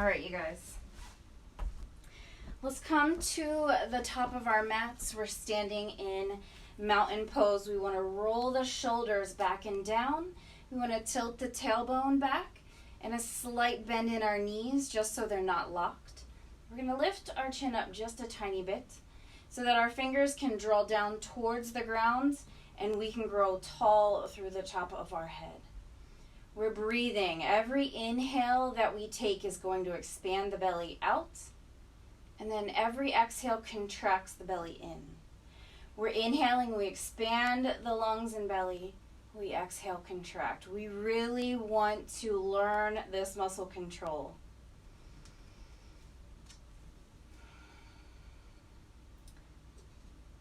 All right, you guys. Let's come to the top of our mats. We're standing in mountain pose. We want to roll the shoulders back and down. We want to tilt the tailbone back and a slight bend in our knees just so they're not locked. We're going to lift our chin up just a tiny bit so that our fingers can draw down towards the ground and we can grow tall through the top of our head. We're breathing. Every inhale that we take is going to expand the belly out, and then every exhale contracts the belly in. We're inhaling, we expand the lungs and belly. We exhale, contract. We really want to learn this muscle control.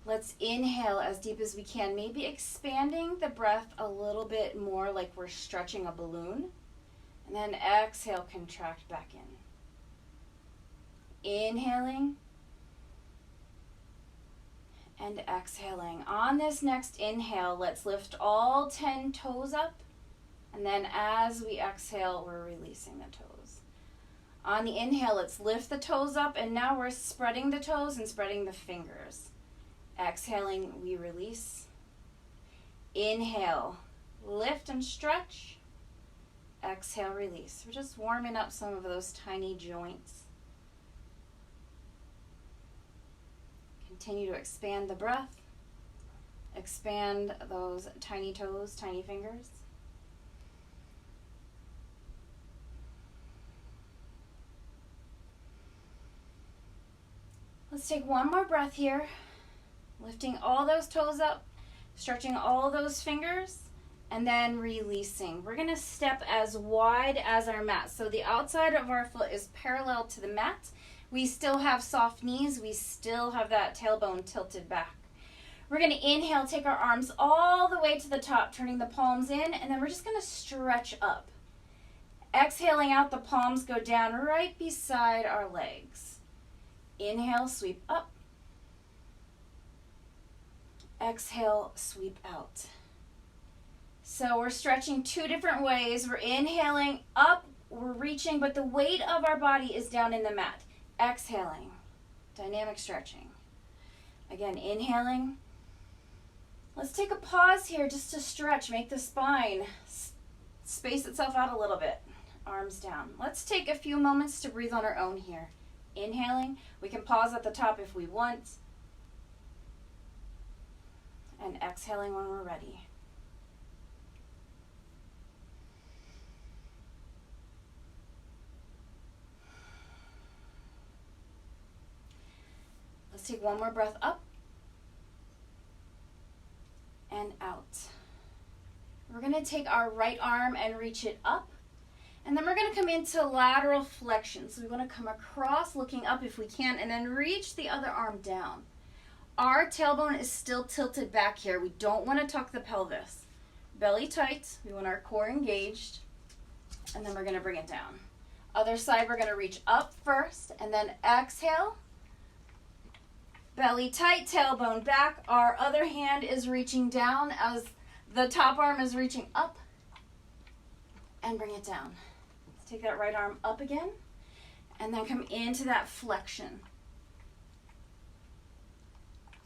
Let's inhale as deep as we can, maybe expanding the breath a little bit more like we're stretching a balloon. And then exhale, contract back in. Inhaling and exhaling. On this next inhale, let's lift all 10 toes up. And then as we exhale, we're releasing the toes. On the inhale, let's lift the toes up, and now we're spreading the toes and spreading the fingers. Exhaling, we release. Inhale, lift and stretch. Exhale, release. We're just warming up some of those tiny joints. Continue to expand the breath. Expand those tiny toes, tiny fingers. Let's take one more breath here. Lifting all those toes up, stretching all those fingers, and then releasing. We're going to step as wide as our mat. So the outside of our foot is parallel to the mat. We still have soft knees. We still have that tailbone tilted back. We're going to inhale, take our arms all the way to the top, turning the palms in, and then we're just going to stretch up. Exhaling out, the palms go down right beside our legs. Inhale, sweep up. Exhale, sweep out. So we're stretching two different ways. We're inhaling up, we're reaching, but the weight of our body is down in the mat. Exhaling, dynamic stretching. Again, inhaling. Let's take a pause here just to stretch, make the spine space itself out a little bit. Arms down. Let's take a few moments to breathe on our own here. Inhaling, we can pause at the top if we want. And exhaling when we're ready. Let's take one more breath up and out. We're going to take our right arm and reach it up. And then we're going to come into lateral flexion. So we want to come across, looking up if we can, and then reach the other arm down. Our tailbone is still tilted back here. We don't want to tuck the pelvis. Belly tight. We want our core engaged. And then we're going to bring it down. Other side, we're going to reach up first and then exhale. Belly tight, tailbone back. Our other hand is reaching down as the top arm is reaching up. And bring it down. Let's take that right arm up again. And then come into that flexion.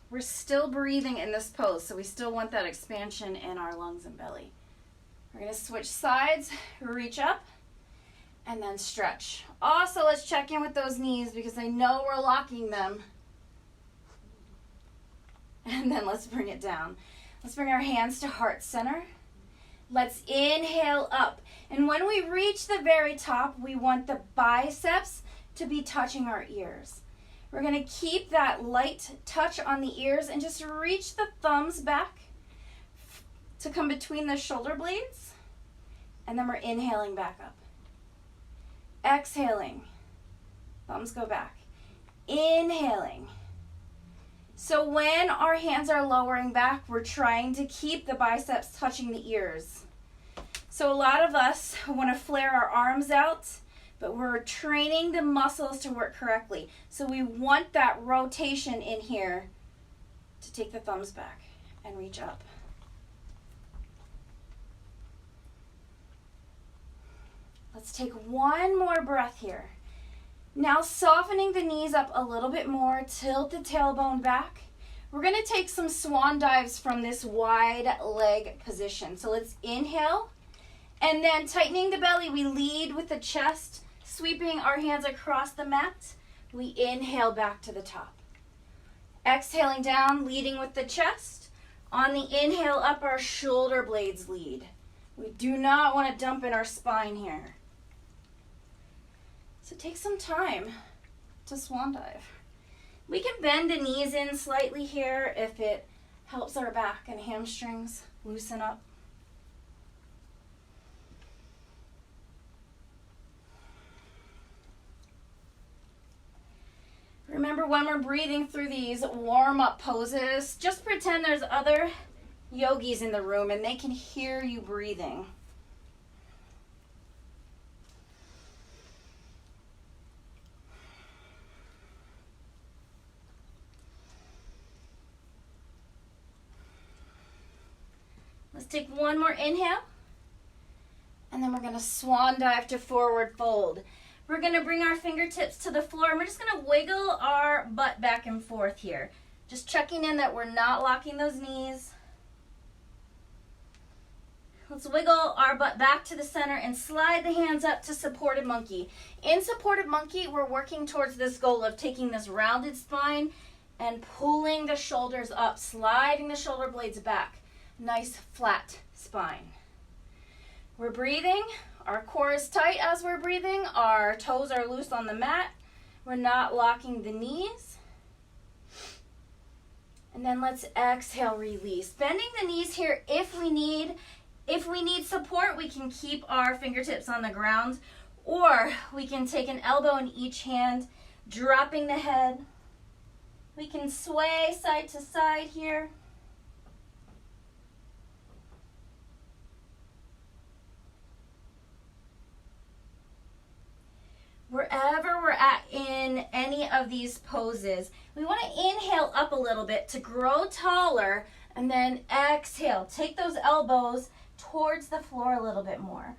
We're still breathing in this pose, so we still want that expansion in our lungs and belly. We're going to switch sides, reach up, and then stretch. Also, let's check in with those knees because I know we're locking them. And then let's bring it down. Let's bring our hands to heart center. Let's inhale up. And when we reach the very top, we want the biceps to be touching our ears. We're going to keep that light touch on the ears and just reach the thumbs back to come between the shoulder blades. And then we're inhaling back up. Exhaling. Thumbs go back. Inhaling. So when our hands are lowering back, we're trying to keep the biceps touching the ears. So a lot of us want to flare our arms out, but we're training the muscles to work correctly. So we want that rotation in here to take the thumbs back and reach up. Let's take one more breath here. Now softening the knees up a little bit more, tilt the tailbone back. We're going to take some swan dives from this wide leg position. So let's inhale, and then tightening the belly, we lead with the chest, sweeping our hands across the mat. We inhale back to the top. Exhaling down, leading with the chest. On the inhale up, our shoulder blades lead. We do not want to dump in our spine here. So take some time to swan dive. We can bend the knees in slightly here if it helps our back and hamstrings loosen up. Remember, when we're breathing through these warm-up poses, just pretend there's other yogis in the room and they can hear you breathing. Let's take one more inhale, and then we're going to swan dive to forward fold. We're going to bring our fingertips to the floor, and we're just going to wiggle our butt back and forth here. Just checking in that we're not locking those knees. Let's wiggle our butt back to the center and slide the hands up to supported monkey. In supported monkey, we're working towards this goal of taking this rounded spine and pulling the shoulders up, sliding the shoulder blades back. Nice flat spine. We're breathing. Our core is tight as we're breathing. Our toes are loose on the mat. We're not locking the knees. And then let's exhale, release. Bending the knees here if we need support, we can keep our fingertips on the ground, or we can take an elbow in each hand, dropping the head. We can sway side to side here. Wherever we're at in any of these poses, we want to inhale up a little bit to grow taller, and then exhale. Take those elbows towards the floor a little bit more.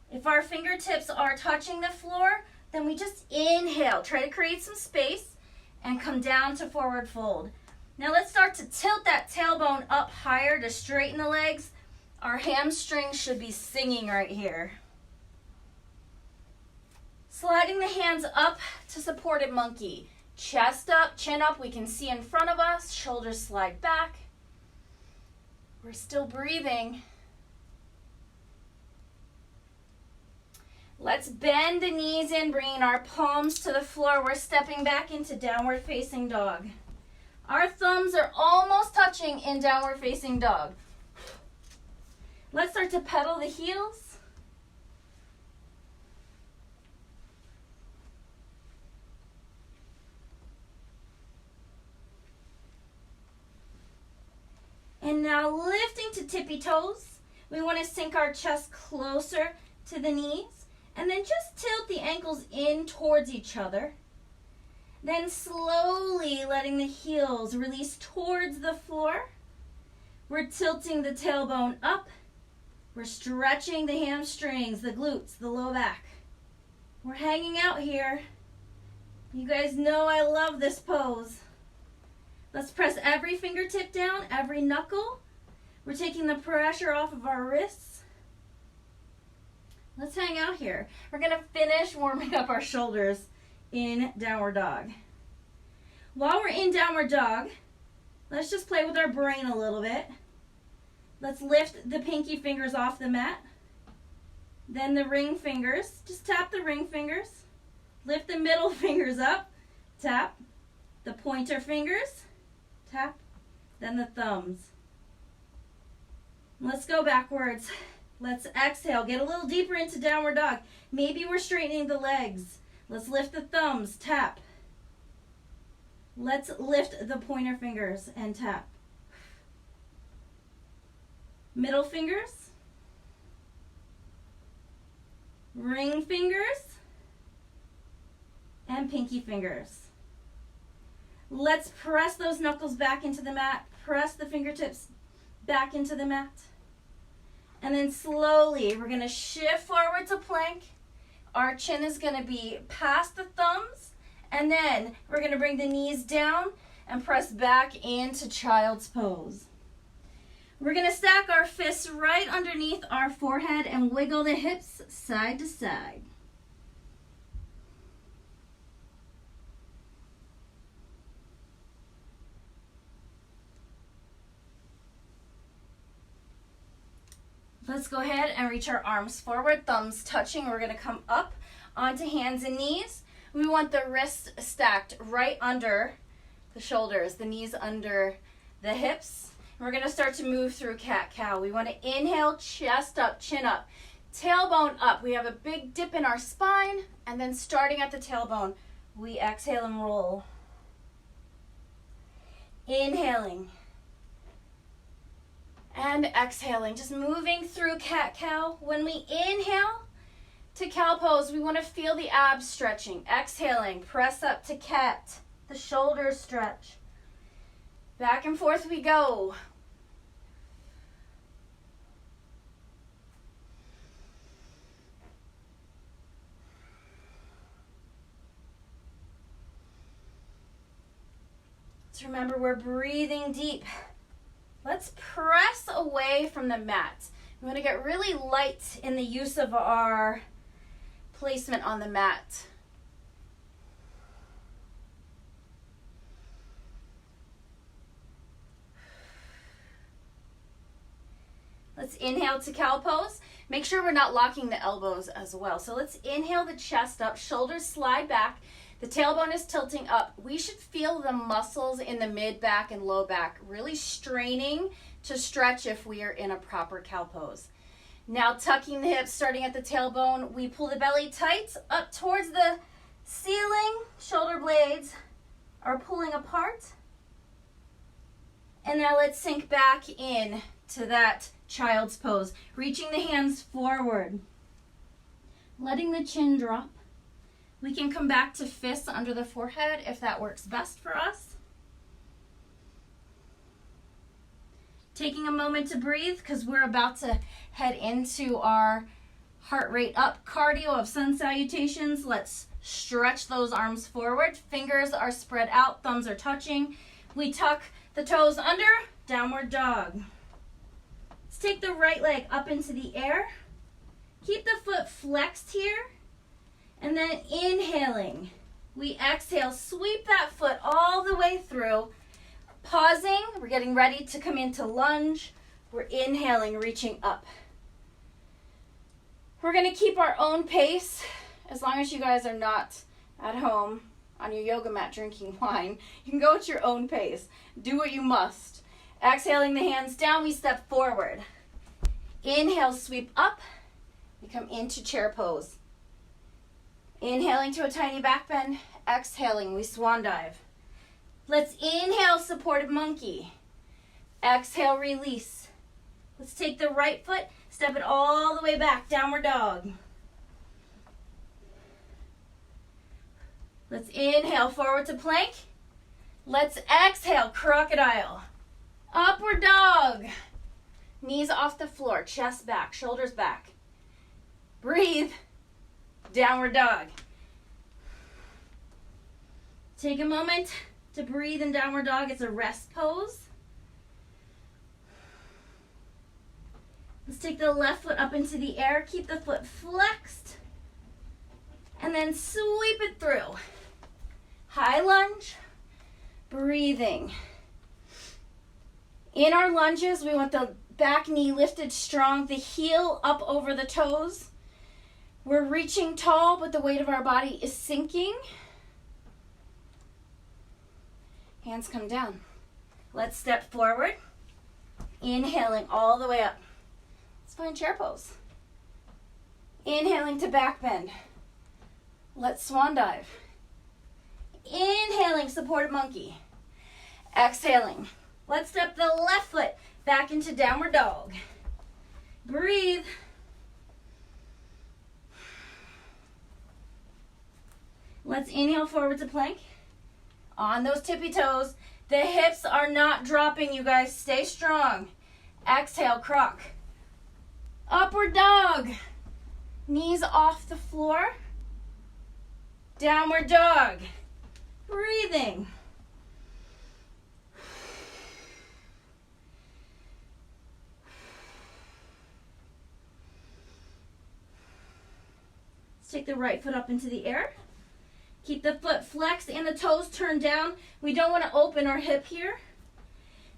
If our fingertips are touching the floor, then we just inhale. Try to create some space and come down to forward fold. Now let's start to tilt that tailbone up higher to straighten the legs. Our hamstrings should be singing right here. Sliding the hands up to supported monkey. Chest up, chin up, we can see in front of us. Shoulders slide back. We're still breathing. Let's bend the knees in, bringing our palms to the floor. We're stepping back into downward facing dog. Our thumbs are almost touching in downward facing dog. Let's start to pedal the heels. And now lifting to tippy toes. We want to sink our chest closer to the knees. And then just tilt the ankles in towards each other. Then slowly letting the heels release towards the floor. We're tilting the tailbone up. We're stretching the hamstrings, the glutes, the low back. We're hanging out here. You guys know I love this pose. Let's press every fingertip down, every knuckle. We're taking the pressure off of our wrists. Let's hang out here. We're going to finish warming up our shoulders in downward dog. While we're in downward dog, let's just play with our brain a little bit. Let's lift the pinky fingers off the mat. Then the ring fingers. Just tap the ring fingers. Lift the middle fingers up. Tap. The pointer fingers. Tap, then the thumbs. Let's go backwards. Let's exhale. Get a little deeper into downward dog. Maybe we're straightening the legs. Let's lift the thumbs. Tap. Let's lift the pointer fingers and tap. Middle fingers. Ring fingers. And pinky fingers. Let's press those knuckles back into the mat. Press the fingertips back into the mat. And then slowly, we're going to shift forward to plank. Our chin is going to be past the thumbs, and then we're going to bring the knees down and press back into child's pose. We're going to stack our fists right underneath our forehead and wiggle the hips side to side. Let's go ahead and reach our arms forward, thumbs touching. We're going to come up onto hands and knees. We want the wrists stacked right under the shoulders, the knees under the hips. We're going to start to move through cat-cow. We want to inhale, chest up, chin up, tailbone up. We have a big dip in our spine, and then starting at the tailbone, we exhale and roll. Inhaling. And exhaling, just moving through cat-cow. When we inhale to cow pose, we want to feel the abs stretching. Exhaling, press up to cat, the shoulders stretch. Back and forth we go. Let's remember we're breathing deep. Let's press away from the mat. We want to get really light in the use of our placement on the mat. Let's inhale to cow pose. Make sure we're not locking the elbows as well. So let's inhale the chest up, shoulders slide back. The tailbone is tilting up. We should feel the muscles in the mid back and low back really straining to stretch if we are in a proper cow pose. Now tucking the hips, starting at the tailbone, we pull the belly tight up towards the ceiling. Shoulder blades are pulling apart. And now let's sink back in to that child's pose, reaching the hands forward, letting the chin drop. We can come back to fists under the forehead if that works best for us. Taking a moment to breathe because we're about to head into our heart rate up cardio of sun salutations. Let's stretch those arms forward. Fingers are spread out, thumbs are touching. We tuck the toes under, downward dog. Let's take the right leg up into the air. Keep the foot flexed here. And then inhaling, we exhale, sweep that foot all the way through. Pausing, we're getting ready to come into lunge. We're inhaling, reaching up. We're going to keep our own pace as long as you guys are not at home on your yoga mat drinking wine. You can go at your own pace. Do what you must. Exhaling the hands down, we step forward. Inhale, sweep up. We come into chair pose. Inhaling to a tiny back bend. Exhaling, we swan dive. Let's inhale, supported monkey. Exhale, release. Let's take the right foot, step it all the way back, downward dog. Let's inhale, forward to plank. Let's exhale, crocodile. Upward dog. Knees off the floor, chest back, shoulders back. Breathe. Downward dog. Take a moment to breathe in downward dog. It's a rest pose. Let's take the left foot up into the air. Keep the foot flexed. And then sweep it through. High lunge. Breathing. In our lunges, we want the back knee lifted strong, the heel up over the toes. We're reaching tall, but the weight of our body is sinking. Hands come down. Let's step forward. Inhaling all the way up. Let's find chair pose. Inhaling to back bend. Let's swan dive. Inhaling, supported monkey. Exhaling. Let's step the left foot back into downward dog. Breathe. Let's inhale forward to plank. On those tippy toes. The hips are not dropping, you guys. Stay strong. Exhale, croc. Upward dog. Knees off the floor. Downward dog. Breathing. Let's take the right foot up into the air. Keep the foot flexed and the toes turned down. We don't want to open our hip here.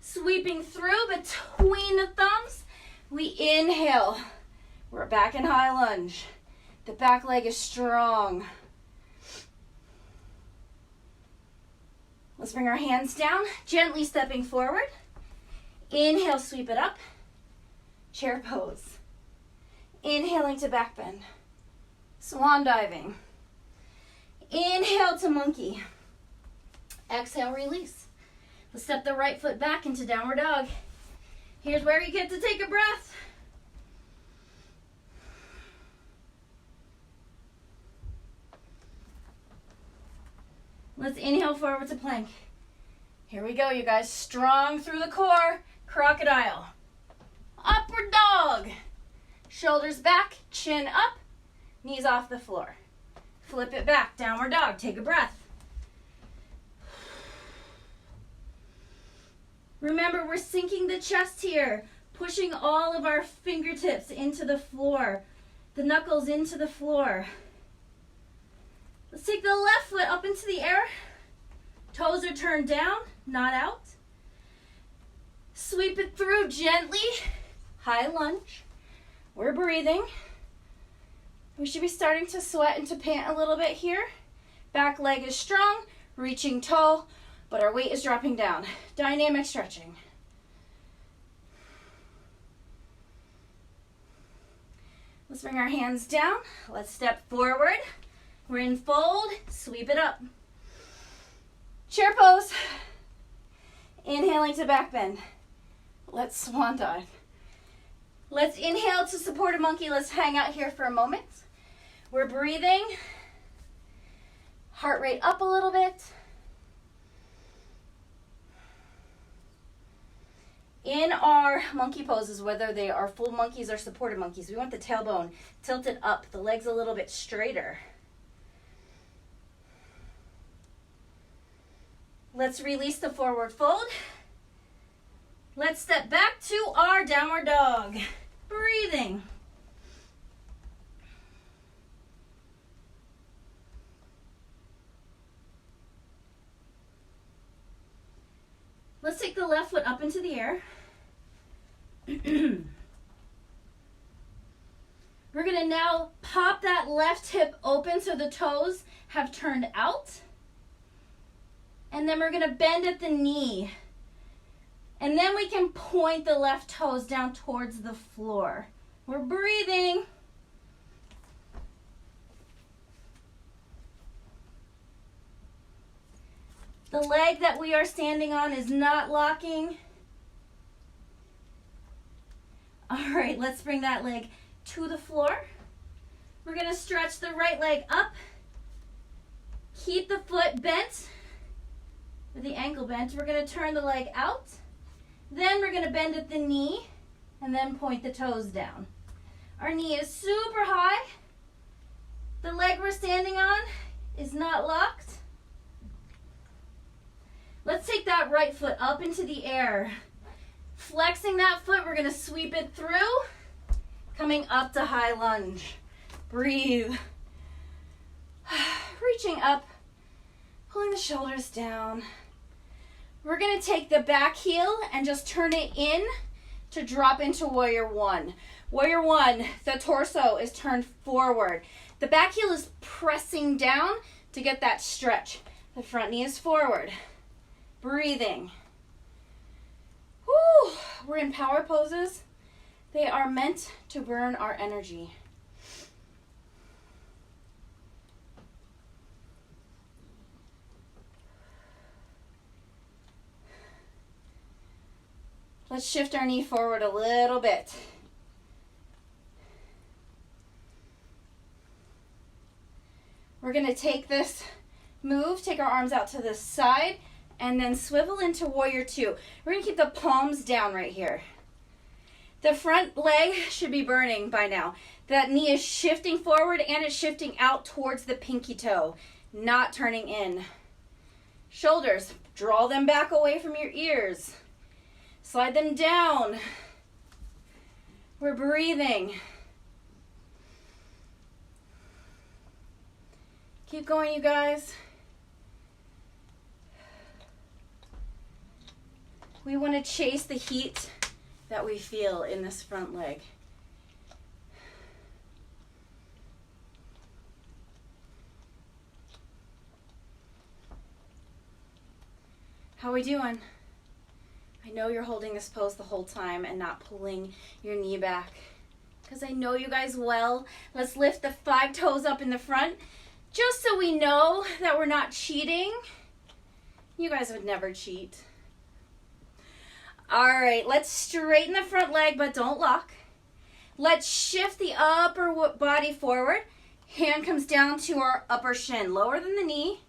Sweeping through between the thumbs. We inhale. We're back in high lunge. The back leg is strong. Let's bring our hands down, gently stepping forward. Inhale, sweep it up. Chair pose. Inhaling to back bend. Swan diving. Inhale to monkey. Exhale, release. Let's step the right foot back into downward dog. Here's where you get to take a breath. Let's inhale forward to plank. Here we go, you guys. Strong through the core. Crocodile. Upward dog. Shoulders back, chin up, knees off the floor. Flip it back, downward dog. Take a breath. Remember, we're sinking the chest here, pushing all of our fingertips into the floor, the knuckles into the floor. Let's take the left foot up into the air. Toes are turned down, not out. Sweep it through gently. High lunge. We're breathing. We should be starting to sweat and to pant a little bit here. Back leg is strong, reaching tall, but our weight is dropping down. Dynamic stretching. Let's bring our hands down. Let's step forward. We're in fold, sweep it up. Chair pose. Inhaling to back bend. Let's swan dive. Let's inhale to support a monkey. Let's hang out here for a moment. We're breathing. Heart rate up a little bit. In our monkey poses, whether they are full monkeys or supported monkeys, we want the tailbone tilted up, the legs a little bit straighter. Let's release the forward fold. Let's step back to our downward dog. Breathing. Let's take the left foot up into the air. We're going to now pop that left hip open so the toes have turned out. And then we're going to bend at the knee. And then we can point the left toes down towards the floor. We're breathing. The leg that we are standing on is not locking. All right, let's bring that leg to the floor. We're going to stretch the right leg up. Keep the foot bent with the ankle bent. We're going to turn the leg out. Then we're going to bend at the knee and then point the toes down. Our knee is super high. The leg we're standing on is not locked. Let's take that right foot up into the air. Flexing that foot, we're going to sweep it through. Coming up to high lunge. Breathe. Reaching up, pulling the shoulders down. We're going to take the back heel and just turn it in to drop into warrior one. Warrior one, the torso is turned forward. The back heel is pressing down to get that stretch. The front knee is forward. Breathing. Woo! We're in power poses. They are meant to burn our energy. Let's shift our knee forward a little bit. We're going to take this move, take our arms out to the side, and then swivel into warrior two. We're going to keep the palms down right here. The front leg should be burning by now. That knee is shifting forward and it's shifting out towards the pinky toe, not turning in. Shoulders, draw them back away from your ears. Slide them down. We're breathing. Keep going, you guys. We want to chase the heat that we feel in this front leg. How are we doing? I know you're holding this pose the whole time and not pulling your knee back, because I know you guys well. Let's lift the 5 toes up in the front, just so we know that we're not cheating. You guys would never cheat. All right, let's straighten the front leg, but don't lock. Let's shift the upper body forward. Hand comes down to our upper shin, lower than the knee.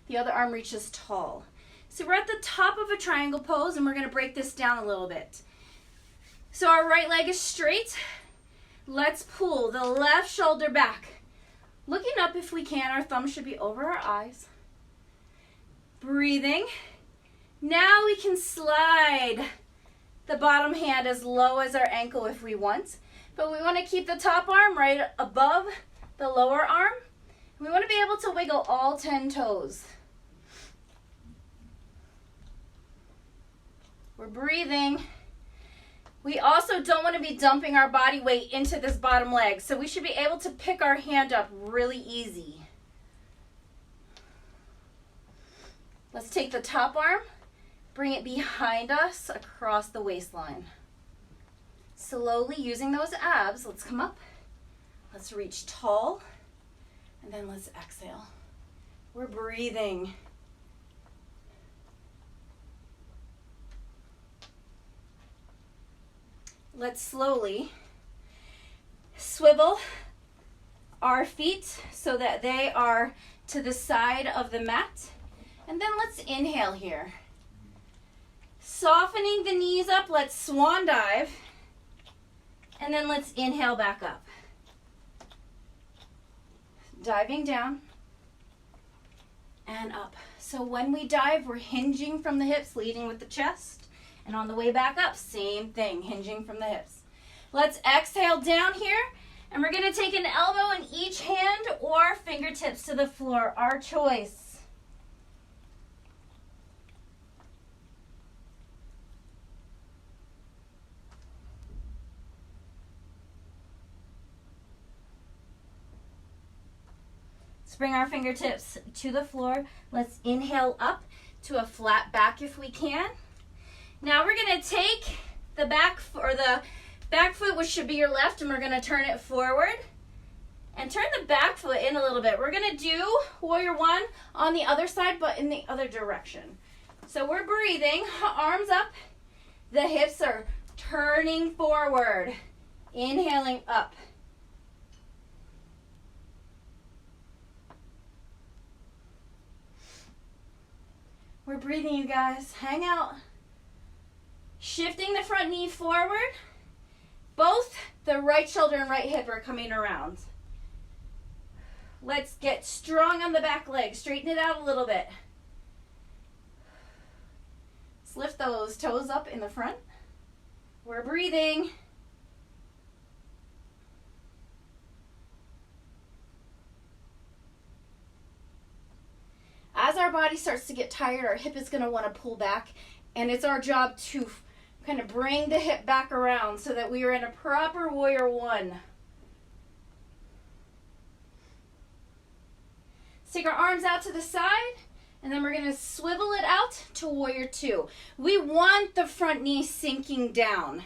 The other arm reaches tall. So we're at the top of a triangle pose, and we're going to break this down a little bit. So our right leg is straight. Let's pull the left shoulder back. Looking up if we can, our thumb should be over our eyes. Breathing. Now we can slide the bottom hand as low as our ankle if we want. But we want to keep the top arm right above the lower arm. We want to be able to wiggle all 10 toes. We're breathing. We also don't want to be dumping our body weight into this bottom leg, so we should be able to pick our hand up really easy. Let's take the top arm, bring it behind us across the waistline. Slowly using those abs, let's come up. Let's reach tall, and then let's exhale. We're breathing. Let's slowly swivel our feet so that they are to the side of the mat. And then let's inhale here. Softening the knees up, let's swan dive. And then let's inhale back up. Diving down and up. So when we dive, we're hinging from the hips, leading with the chest. And on the way back up, same thing, hinging from the hips. Let's exhale down here, and we're gonna take an elbow in each hand or fingertips to the floor, our choice. Let's bring our fingertips to the floor. Let's inhale up to a flat back if we can. Now we're going to take the back foot, which should be your left, and we're going to turn it forward. And turn the back foot in a little bit. We're going to do warrior one on the other side, but in the other direction. So we're breathing, arms up. The hips are turning forward. Inhaling up. We're breathing, you guys. Hang out. Shifting the front knee forward. Both the right shoulder and right hip are coming around. Let's get strong on the back leg. Straighten it out a little bit. Let's lift those toes up in the front. We're breathing. As our body starts to get tired, our hip is going to want to pull back. And it's our job to kind of bring the hip back around so that we are in a proper warrior one. Let's take our arms out to the side, and then we're going to swivel it out to warrior two. We want the front knee sinking down.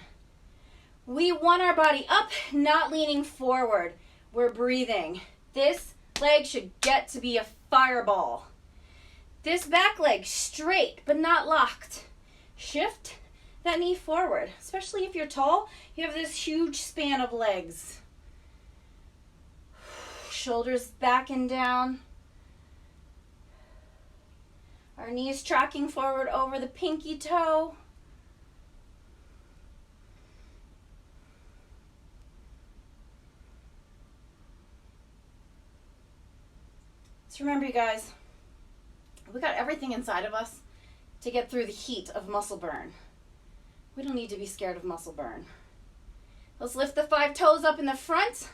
We want our body up, not leaning forward. We're breathing. This leg should get to be a fireball. This back leg straight, but not locked. Shift that knee forward, especially if you're tall. You have this huge span of legs. Shoulders back and down. Our knees tracking forward over the pinky toe. So remember, you guys, we got everything inside of us to get through the heat of muscle burn. We don't need to be scared of muscle burn. Let's lift the 5 toes up in the front,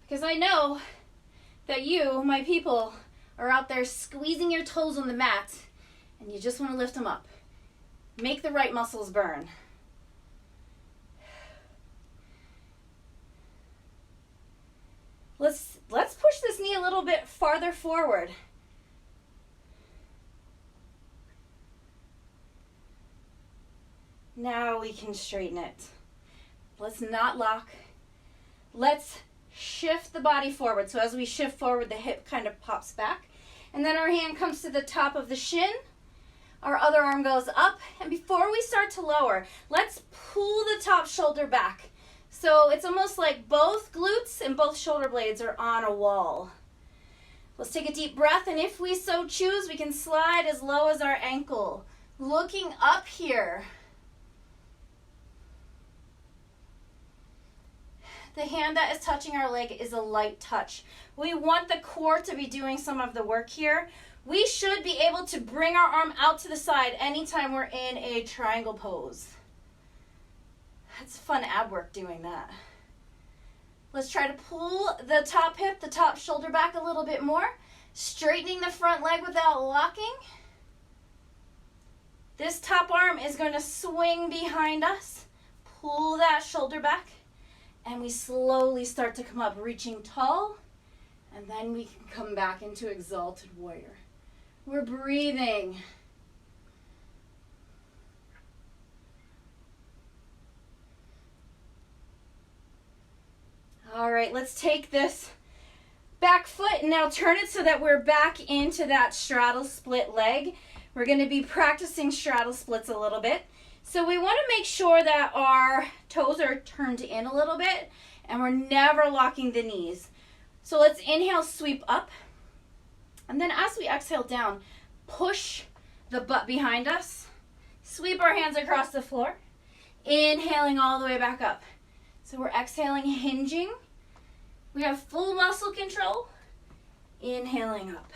because I know that you, my people, are out there squeezing your toes on the mat, and you just want to lift them up. Make the right muscles burn. Let's push this knee a little bit farther forward. Now we can straighten it. Let's not lock. Let's shift the body forward. So as we shift forward, the hip kind of pops back. And then our hand comes to the top of the shin. Our other arm goes up. And before we start to lower, let's pull the top shoulder back. So it's almost like both glutes and both shoulder blades are on a wall. Let's take a deep breath, and if we so choose, we can slide as low as our ankle. Looking up here. The hand that is touching our leg is a light touch. We want the core to be doing some of the work here. We should be able to bring our arm out to the side anytime we're in a triangle pose. It's fun ab work doing that. Let's try to pull the top hip, the top shoulder back a little bit more, straightening the front leg without locking. This top arm is going to swing behind us. Pull that shoulder back, and we slowly start to come up, reaching tall, and then we can come back into exalted warrior. We're breathing. All right, let's take this back foot and now turn it so that we're back into that straddle split leg. We're going to be practicing straddle splits a little bit. So we want to make sure that our toes are turned in a little bit and we're never locking the knees. So let's inhale, sweep up. And then as we exhale down, push the butt behind us. Sweep our hands across the floor. Inhaling all the way back up. So we're exhaling, hinging. We have full muscle control. Inhaling up.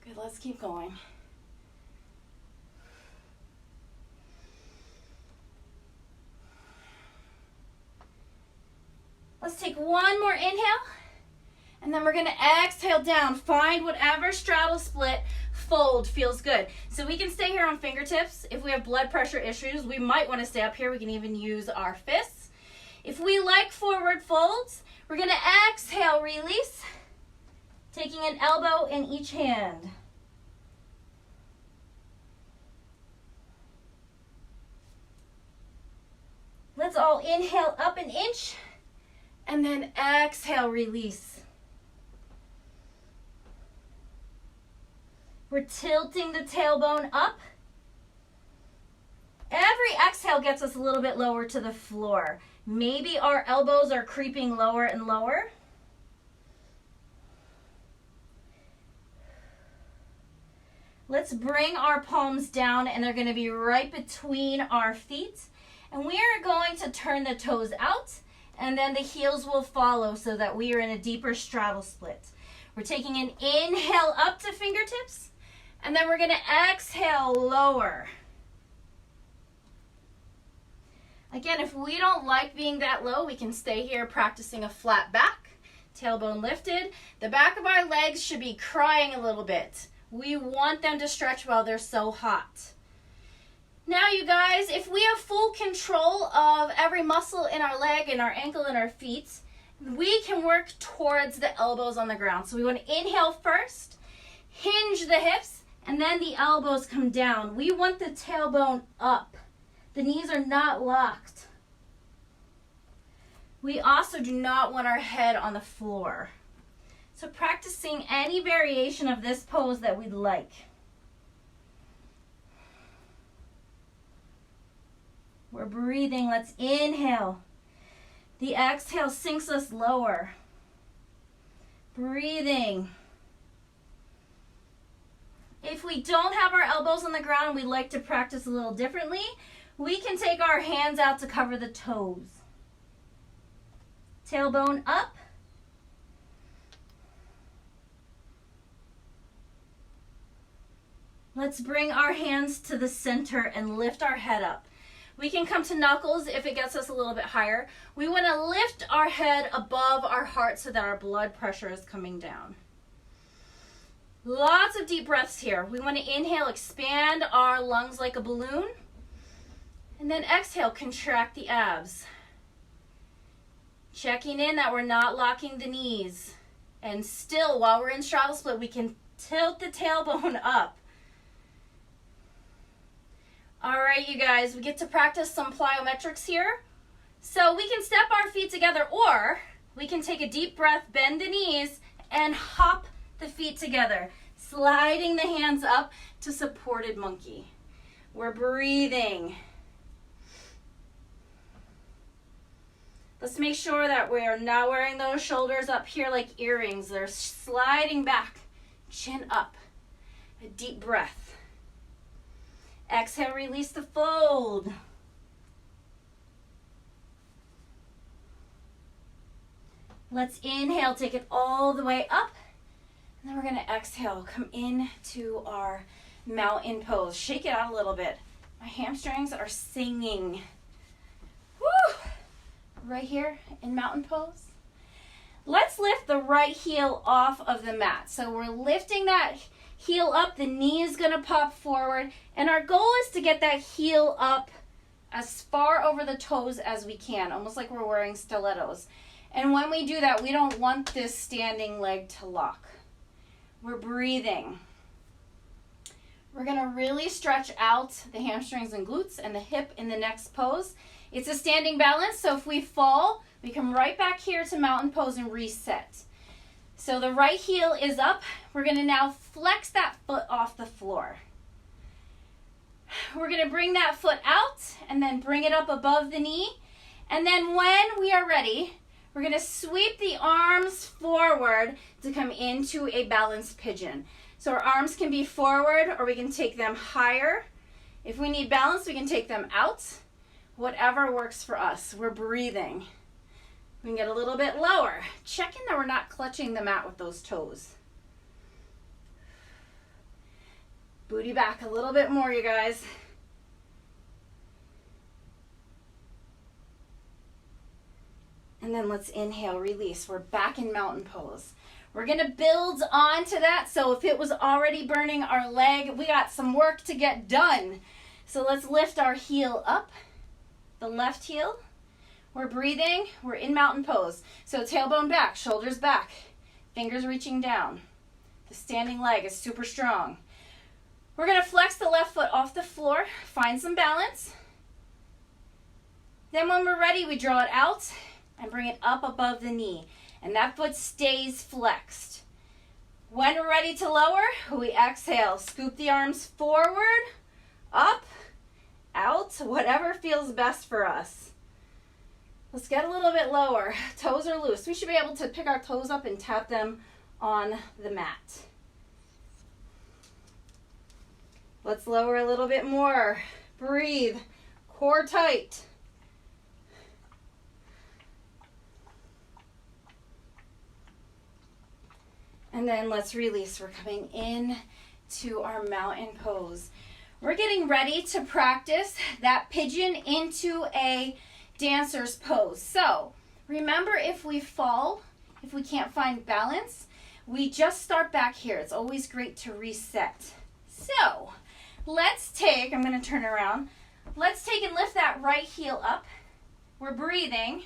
Good, let's keep going. Let's take one more inhale. And then we're going to exhale down. Find whatever straddle split fold feels good. So we can stay here on fingertips. If we have blood pressure issues, we might want to stay up here. We can even use our fists. If we like forward folds, we're going to exhale, release, taking an elbow in each hand. Let's all inhale up an inch, and then exhale, release. We're tilting the tailbone up. Every exhale gets us a little bit lower to the floor. Maybe our elbows are creeping lower and lower. Let's bring our palms down, and they're going to be right between our feet. And we are going to turn the toes out, and then the heels will follow so that we are in a deeper straddle split. We're taking an inhale up to fingertips, and then we're going to exhale lower. Again, if we don't like being that low, we can stay here practicing a flat back, tailbone lifted. The back of our legs should be crying a little bit. We want them to stretch while they're so hot. Now, you guys, if we have full control of every muscle in our leg and our ankle and our feet, we can work towards the elbows on the ground. So we want to inhale first, hinge the hips, and then the elbows come down. We want the tailbone up. The knees are not locked. We also do not want our head on the floor. So practicing any variation of this pose that we'd like. We're breathing. Let's inhale. The exhale sinks us lower. Breathing. If we don't have our elbows on the ground and we'd like to practice a little differently, we can take our hands out to cover the toes. Tailbone up. Let's bring our hands to the center and lift our head up. We can come to knuckles if it gets us a little bit higher. We want to lift our head above our heart so that our blood pressure is coming down. Lots of deep breaths here. We want to inhale, expand our lungs like a balloon. And then exhale, contract the abs. Checking in that we're not locking the knees. And still, while we're in straddle split, we can tilt the tailbone up. All right, you guys, we get to practice some plyometrics here. So we can step our feet together, or we can take a deep breath, bend the knees, and hop the feet together, sliding the hands up to supported monkey. We're breathing. Let's make sure that we are not wearing those shoulders up here like earrings. They're sliding back, chin up. A deep breath. Exhale, release the fold. Let's inhale, take it all the way up. And then we're going to exhale, come into our mountain pose. Shake it out a little bit. My hamstrings are singing. Woo! Right here in mountain pose. Let's lift the right heel off of the mat. So we're lifting that heel up, the knee is going to pop forward, and our goal is to get that heel up as far over the toes as we can, almost like we're wearing stilettos. And when we do that, we don't want this standing leg to lock. We're breathing. We're going to really stretch out the hamstrings and glutes and the hip in the next pose. It's a standing balance, so if we fall, we come right back here to mountain pose and reset. So the right heel is up. We're going to now flex that foot off the floor. We're going to bring that foot out and then bring it up above the knee. And then when we are ready, we're going to sweep the arms forward to come into a balanced pigeon. So our arms can be forward or we can take them higher. If we need balance, we can take them out. Whatever works for us. We're breathing. We can get a little bit lower. Checking that we're not clutching the mat with those toes. Booty back a little bit more, you guys. And then let's inhale, release. We're back in mountain pose. We're going to build onto that. So if it was already burning our leg, we got some work to get done. So let's lift our heel up, the left heel. We're breathing, we're in mountain pose. So tailbone back, shoulders back, fingers reaching down. The standing leg is super strong. We're going to flex the left foot off the floor, find some balance. Then when we're ready, we draw it out and bring it up above the knee. And that foot stays flexed. When we're ready to lower, we exhale. Scoop the arms forward, up, out, whatever feels best for us. Let's get a little bit lower. Toes are loose. We should be able to pick our toes up and tap them on the mat. Let's lower a little bit more. Breathe. Core tight. And then let's release. We're coming in to our mountain pose. We're getting ready to practice that pigeon into a dancer's pose. So remember, if we fall, if we can't find balance, we just start back here. It's always great to reset. So let's take, I'm going to turn around. Let's take and lift that right heel up. We're breathing.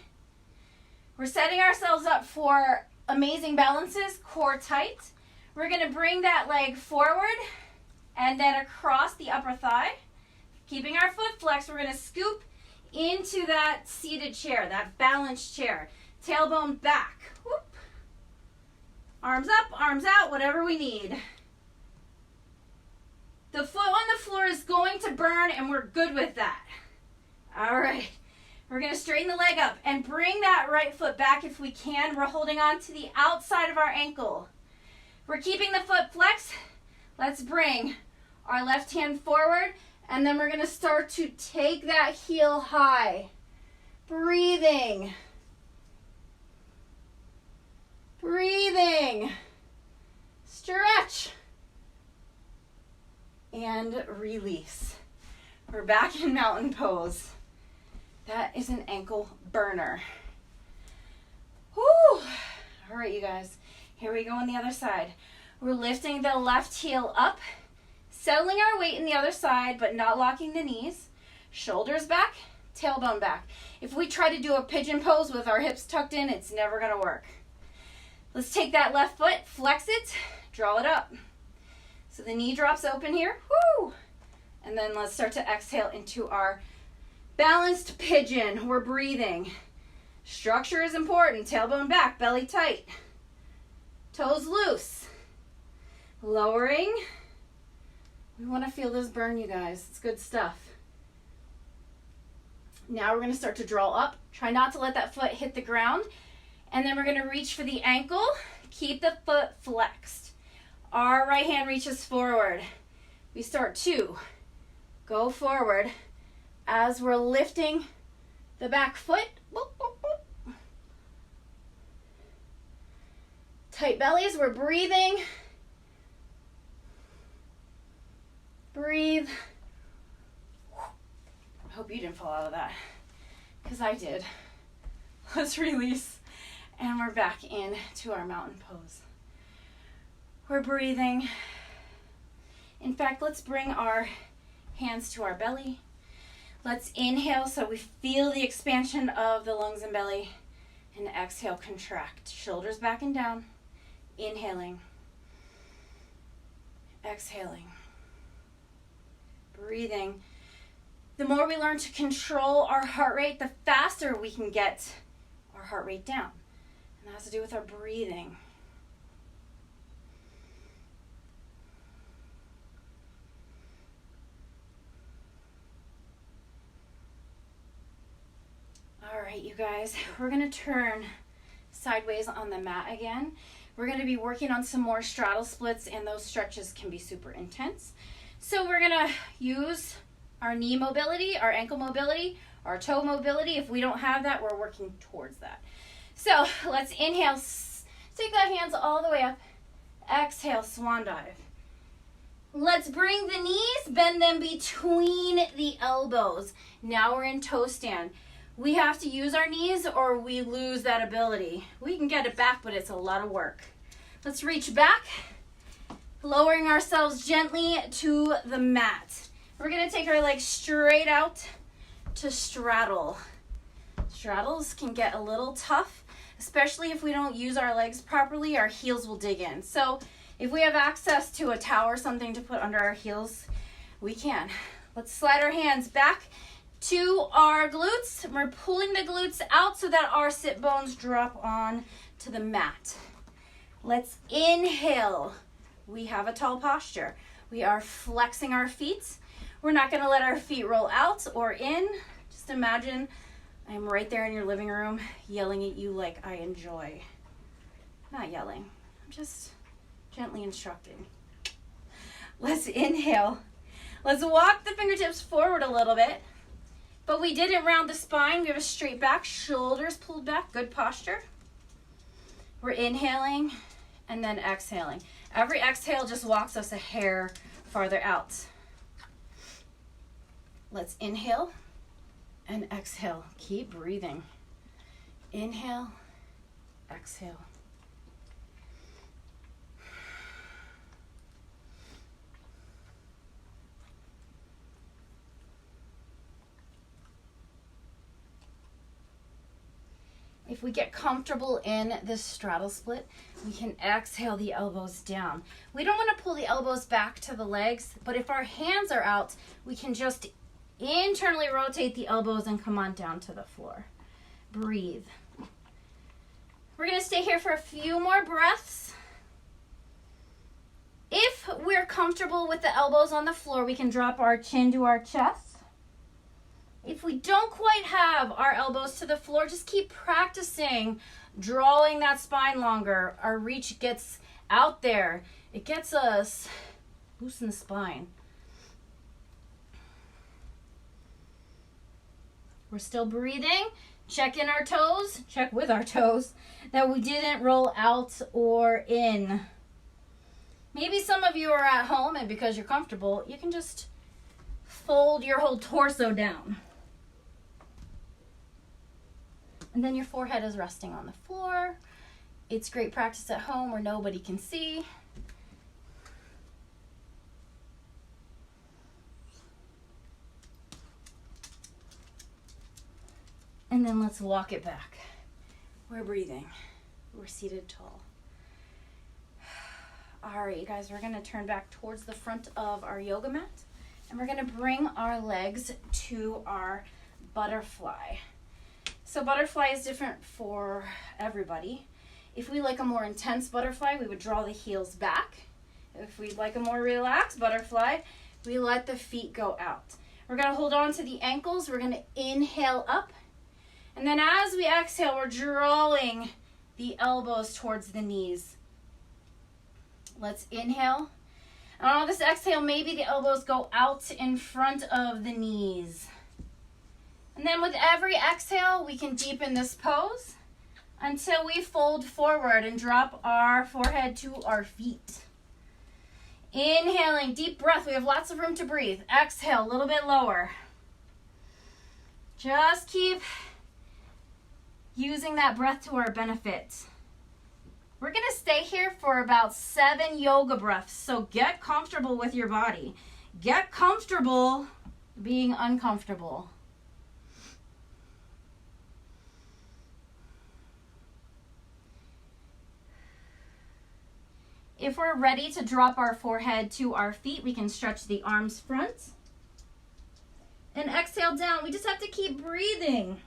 We're setting ourselves up for amazing balances, core tight. We're going to bring that leg forward and then across the upper thigh. Keeping our foot flexed, we're going to scoop into that seated chair, that balanced chair. Tailbone back. Whoop. Arms up, arms out, whatever we need. The foot on the floor is going to burn, and we're good with that. All right. We're going to straighten the leg up and bring that right foot back if we can. We're holding on to the outside of our ankle. We're keeping the foot flexed. Let's bring our left hand forward, and then we're going to start to take that heel high. Breathing. Breathing. Stretch. and release. We're back in mountain pose. That is an ankle burner. Whew. All right, you guys. Here we go on the other side. We're lifting the left heel up, settling our weight in the other side, but not locking the knees. Shoulders back, tailbone back. If we try to do a pigeon pose with our hips tucked in, it's never gonna work. Let's take that left foot, flex it, draw it up. So the knee drops open here, whoo! And then let's start to exhale into our balanced pigeon. We're breathing. Structure is important, tailbone back, belly tight. Toes loose. Lowering. We wanna feel this burn, you guys. It's good stuff. Now we're going to start to draw up. Try not to let that foot hit the ground. And then we're going to reach for the ankle. Keep the foot flexed. Our right hand reaches forward. We start to go forward as we're lifting the back foot. Boop, boop, boop. Tight bellies. We're breathing. Breathe. I hope you didn't fall out of that, because I did. Let's release, and we're back into our mountain pose. We're breathing. In fact, let's bring our hands to our belly. Let's inhale so we feel the expansion of the lungs and belly, and exhale, contract. Shoulders back and down. Inhaling. Exhaling. Breathing. The more we learn to control our heart rate, the faster we can get our heart rate down. And that has to do with our breathing. All right, you guys, we're going to turn sideways on the mat again. We're going to be working on some more straddle splits, and those stretches can be super intense. So we're going to use our knee mobility, our ankle mobility, our toe mobility. If we don't have that, we're working towards that. So let's inhale, take that hands all the way up. Exhale, swan dive. Let's bring the knees, bend them between the elbows. Now we're in toe stand. We have to use our knees or we lose that ability. We can get it back, but it's a lot of work. Let's reach back, lowering ourselves gently to the mat. We're going to take our legs straight out to straddle. Straddles can get a little tough, especially if we don't use our legs properly. Our heels will dig in. So if we have access to a towel or something to put under our heels, we can. Let's slide our hands back to our glutes. We're pulling the glutes out so that our sit bones drop on to the mat. Let's inhale. We have a tall posture. We are flexing our feet. We're not going to let our feet roll out or in. Just imagine I'm right there in your living room yelling at you like I enjoy. Not yelling. I'm just gently instructing. Let's inhale. Let's walk the fingertips forward a little bit. But we didn't round the spine. We have a straight back, shoulders pulled back, good posture. We're inhaling and then exhaling. Every exhale just walks us a hair farther out. Let's inhale and exhale. Keep breathing. Inhale, exhale. If we get comfortable in this straddle split, we can exhale the elbows down. We don't want to pull the elbows back to the legs, but if our hands are out, we can just internally rotate the elbows and come on down to the floor. Breathe. We're going to stay here for a few more breaths. If we're comfortable with the elbows on the floor, we can drop our chin to our chest. If we don't quite have our elbows to the floor, just keep practicing drawing that spine longer. Our reach gets out there. It gets us loose in the spine. We're still breathing. Check in our toes. Check with our toes that we didn't roll out or in. Maybe some of you are at home, and because you're comfortable, you can just fold your whole torso down. And then your forehead is resting on the floor. It's great practice at home where nobody can see. And then let's walk it back. We're breathing. We're seated tall. All right, you guys, we're going to turn back towards the front of our yoga mat. And we're going to bring our legs to our butterfly. So butterfly is different for everybody. If we like a more intense butterfly, we would draw the heels back. If we'd like a more relaxed butterfly, we let the feet go out. We're going to hold on to the ankles. We're going to inhale up. And then as we exhale, we're drawing the elbows towards the knees. Let's inhale. And on this exhale, maybe the elbows go out in front of the knees. And then with every exhale, we can deepen this pose until we fold forward and drop our forehead to our feet. Inhaling, deep breath. We have lots of room to breathe. Exhale, a little bit lower. Just keep using that breath to our benefit. We're going to stay here for about 7 yoga breaths, so get comfortable with your body. Get comfortable being uncomfortable. If we're ready to drop our forehead to our feet, we can stretch the arms front. And exhale down. We just have to keep breathing.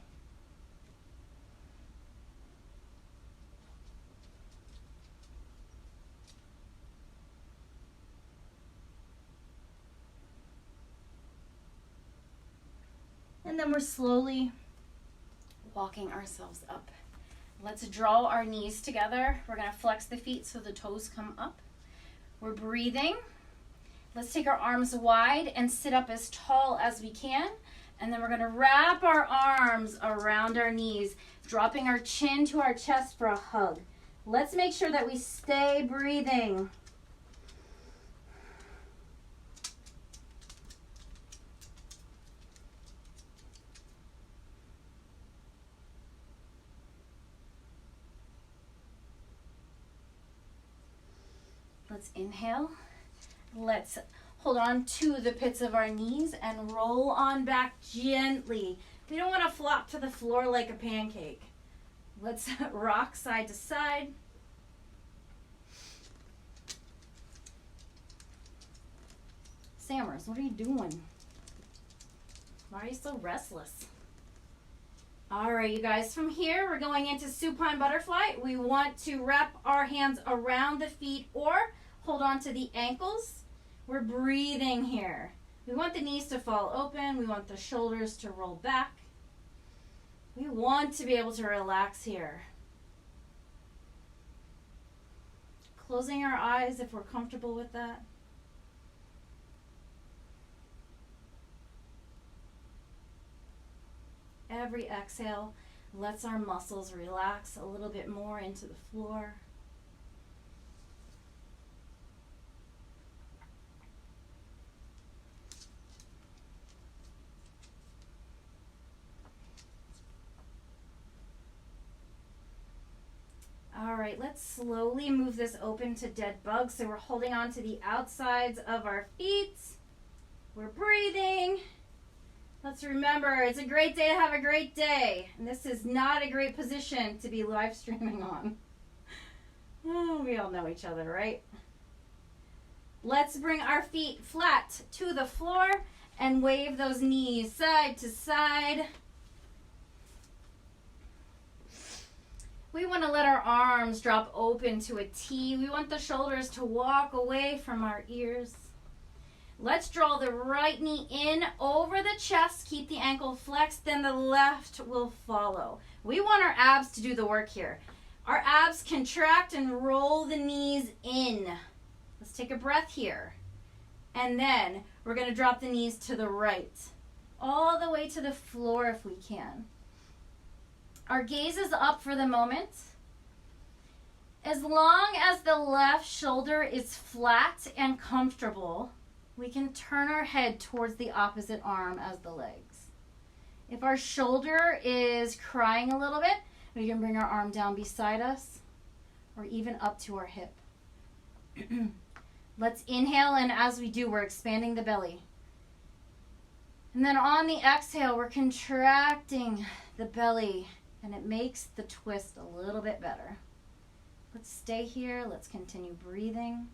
And then we're slowly walking ourselves up. Let's draw our knees together. We're going to flex the feet so the toes come up. We're breathing. Let's take our arms wide and sit up as tall as we can. And then we're going to wrap our arms around our knees, dropping our chin to our chest for a hug. Let's make sure that we stay breathing. Let's inhale. Let's hold on to the pits of our knees and roll on back gently. We don't want to flop to the floor like a pancake. Let's rock side to side. Sammers, what are you doing? Why are you so restless? All right, you guys, from here, we're going into supine butterfly. We want to wrap our hands around the feet or hold on to the ankles. We're breathing here. We want the knees to fall open. We want the shoulders to roll back. We want to be able to relax here. Closing our eyes if we're comfortable with that. Every exhale lets our muscles relax a little bit more into the floor. All right, let's slowly move this open to dead bug. So we're holding on to the outsides of our feet. We're breathing. Let's remember, it's a great day to have a great day. And this is not a great position to be live streaming on. Oh, we all know each other, right? Let's bring our feet flat to the floor and wave those knees side to side. We want to let our arms drop open to a T. We want the shoulders to walk away from our ears. Let's draw the right knee in over the chest. Keep the ankle flexed, then the left will follow. We want our abs to do the work here. Our abs contract and roll the knees in. Let's take a breath here. And then we're going to drop the knees to the right, all the way to the floor if we can. Our gaze is up for the moment. As long as the left shoulder is flat and comfortable, we can turn our head towards the opposite arm as the legs. If our shoulder is crying a little bit, we can bring our arm down beside us or even up to our hip. Let's inhale, and as we do, we're expanding the belly. And then on the exhale, we're contracting the belly, and it makes the twist a little bit better. Let's stay here. Let's continue breathing.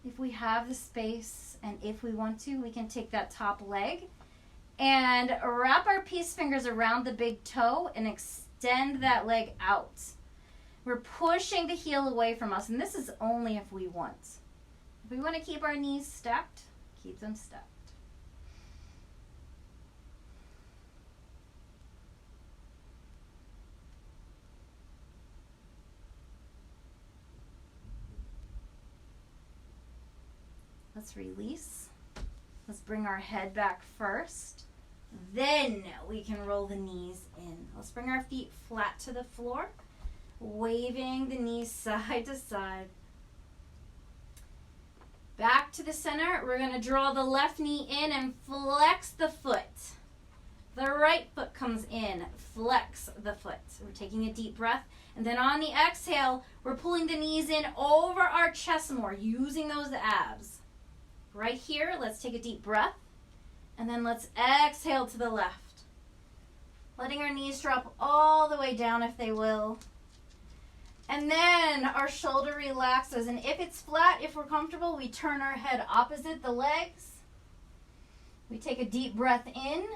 If we have the space and if we want to, we can take that top leg and wrap our peace fingers around the big toe and extend that leg out. We're pushing the heel away from us, and this is only if we want. If we want to keep our knees stacked, keep them stacked. Let's release. Let's bring our head back first. Then we can roll the knees in. Let's bring our feet flat to the floor, waving the knees side to side. Back to the center. We're going to draw the left knee in and flex the foot. The right foot comes in. Flex the foot. We're taking a deep breath. And then on the exhale, we're pulling the knees in over our chest more, using those abs. Right here, let's take a deep breath, and then let's exhale to the left. Letting our knees drop all the way down if they will. And then our shoulder relaxes, and if it's flat, if we're comfortable, we turn our head opposite the legs. We take a deep breath in,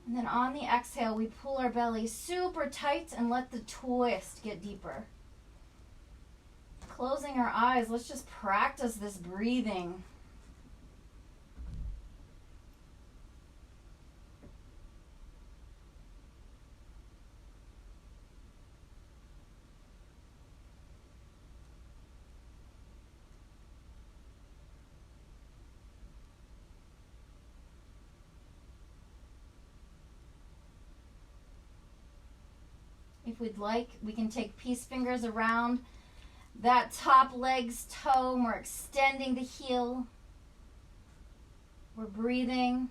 and then on the exhale, we pull our belly super tight and let the twist get deeper. Closing our eyes, let's just practice this breathing. If we'd like, we can take peace fingers around that top leg's toe, and we're extending the heel. We're breathing.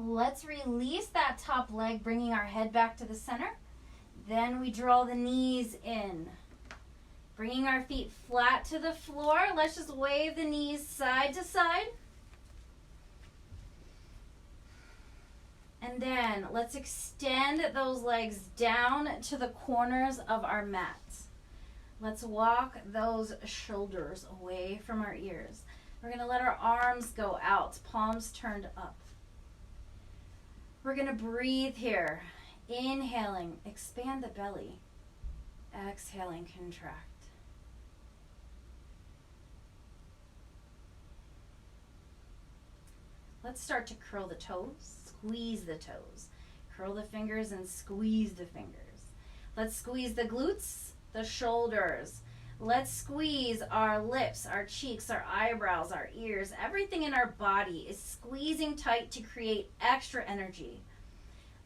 Let's release that top leg, bringing our head back to the center. Then we draw the knees in. Bringing our feet flat to the floor. Let's just wave the knees side to side. And then let's extend those legs down to the corners of our mat. Let's walk those shoulders away from our ears. We're going to let our arms go out, palms turned up. We're going to breathe here. Inhaling, expand the belly. Exhaling, contract. Let's start to curl the toes, squeeze the toes. Curl the fingers and squeeze the fingers. Let's squeeze the glutes, the shoulders. Let's squeeze our lips, our cheeks, our eyebrows, our ears. Everything in our body is squeezing tight to create extra energy.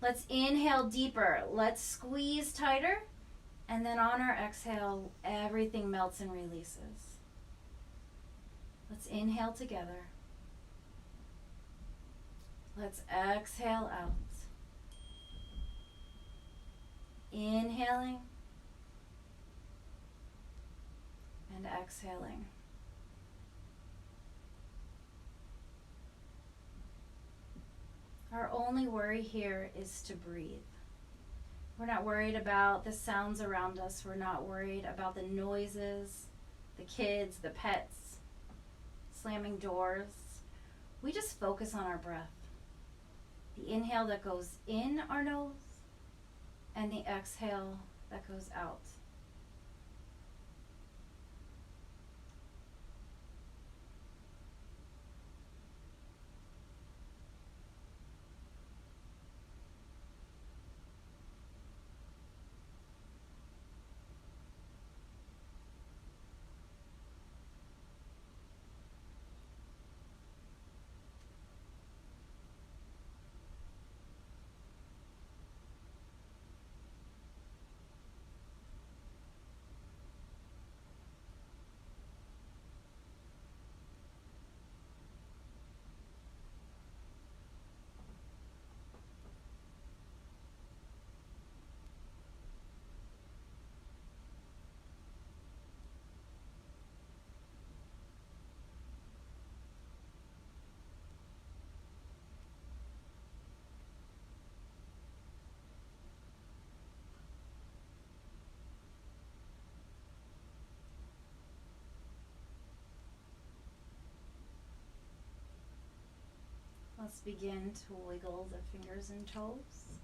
Let's inhale deeper. Let's squeeze tighter. And then on our exhale, everything melts and releases. Let's inhale together. Let's exhale out. Inhaling. And exhaling. Our only worry here is to breathe. We're not worried about the sounds around us. We're not worried about the noises, the kids, the pets. slamming doors. We just focus on our breath. The inhale that goes in our nose and the exhale that goes out. Let's begin to wiggle the fingers and toes.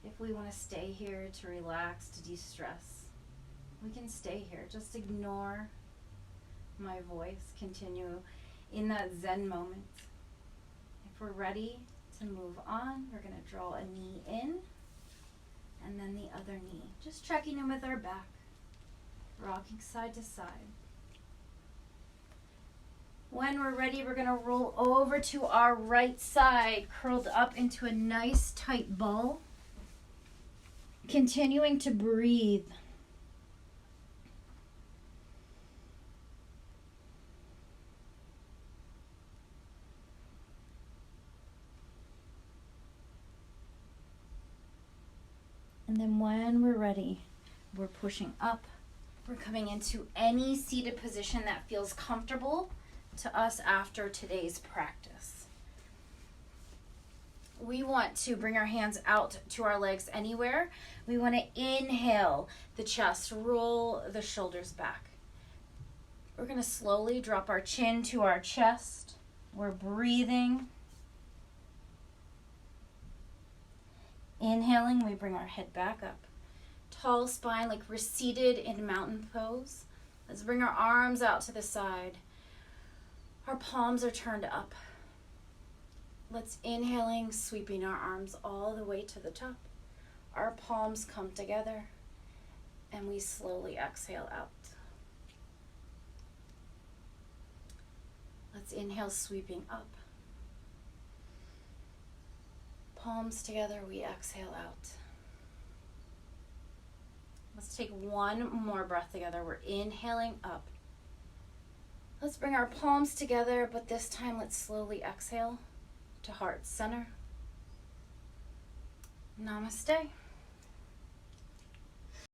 If we want to stay here to relax, to de-stress, we can stay here. Just ignore my voice. Continue in that Zen moment. If we're ready to move on, we're going to draw a knee in and then the other knee. Just checking in with our back, rocking side to side. When we're ready, we're going to roll over to our right side, curled up into a nice tight ball. Continuing to breathe. And then when we're ready, we're pushing up. We're coming into any seated position that feels comfortable to us after today's practice. We want to bring our hands out to our legs anywhere. We want to inhale the chest, roll the shoulders back. We're going to slowly drop our chin to our chest. We're breathing. Inhaling, we bring our head back up. Tall spine, like we're seated in mountain pose. Let's bring our arms out to the side. Our palms are turned up. Let's inhaling, sweeping our arms all the way to the top. Our palms come together and we slowly exhale out. Let's inhale, sweeping up. Palms together, we exhale out. Let's take one more breath together. We're inhaling up. Let's bring our palms together, but this time let's slowly exhale to heart center. Namaste.